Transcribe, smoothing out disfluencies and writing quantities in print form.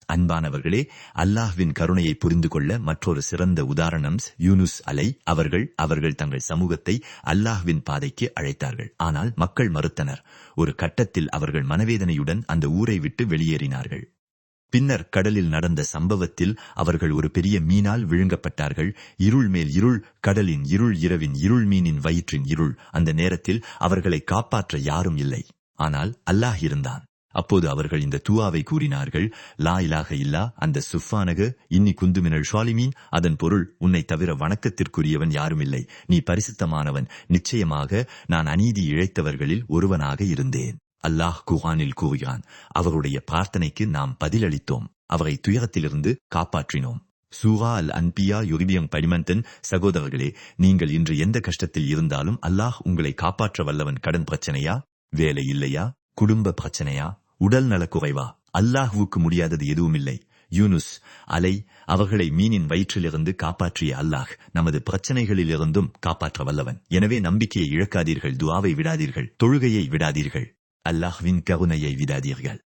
அன்பானவர்களே, அல்லாஹ்வின் கருணையை புரிந்து கொள்ள மற்றொரு சிறந்த உதாரணம் யூனுஸ் அலை அவர்கள் தங்கள் சமூகத்தை அல்லாஹ்வின் பாதைக்கு அழைத்தார்கள். ஆனால் மக்கள் மறுத்தனர். ஒரு கட்டத்தில் அவர்கள் மனவேதனையுடன் அந்த ஊரை விட்டு வெளியேறினார்கள். பின்னர் கடலில் நடந்த சம்பவத்தில் அவர்கள் ஒரு பெரிய மீனால் விழுங்கப்பட்டார்கள். இருள் மேல் இருள், கடலின் இருள், இரவின் இருள், மீனின் வயிற்றின் இருள். அந்த நேரத்தில் அவர்களை காப்பாற்ற யாரும் இல்லை. ஆனால் அல்லாஹ் இருந்தான். அப்போது அவர்கள் இந்த துஆவை கூறினார்கள். லா இலாஹ இல்லா அந்த சுஃபானக இன்னி குந்துமினல் ஷாலிமீன். அதன் பொருள், உன்னை தவிர வணக்கத்திற்குரியவன் யாரும் இல்லை, நீ பரிசுத்தமானவன். நிச்சயமாக நான் அநீதி இழைத்தவர்களில் ஒருவனாக இருந்தேன். அல்லாஹ் குர்ஆனில் கூறுகிறான், அவருடைய பிரார்த்தனைக்கு நாம் பதிலளித்தோம், அவரை துயரத்திலிருந்து காப்பாற்றினோம். சூரா அல் அன்பியா யுரிபியம் படிமந்தன். சகோதரர்களே, நீங்கள் இன்று எந்த கஷ்டத்தில் இருந்தாலும் அல்லாஹ் உங்களை காப்பாற்ற வல்லவன். கடன் பிரச்சனையா, வேலை இல்லையா, குடும்ப பிரச்சனையா, உடல் நலக்குறைவா, அல்லாஹ்வுக்கு முடியாதது எதுவுமில்லை. யூனுஸ் அலை அவர்களை மீனின் வயிற்றிலிருந்து காப்பாற்றிய அல்லாஹ் நமது பிரச்சனைகளிலிருந்தும் காப்பாற்ற வல்லவன். எனவே நம்பிக்கையை இழக்காதீர்கள், துஆவை விடாதீர்கள், தொழுகையை விடாதீர்கள், அல்லாஹ்வின் கருணையை விடாதீர்கள்.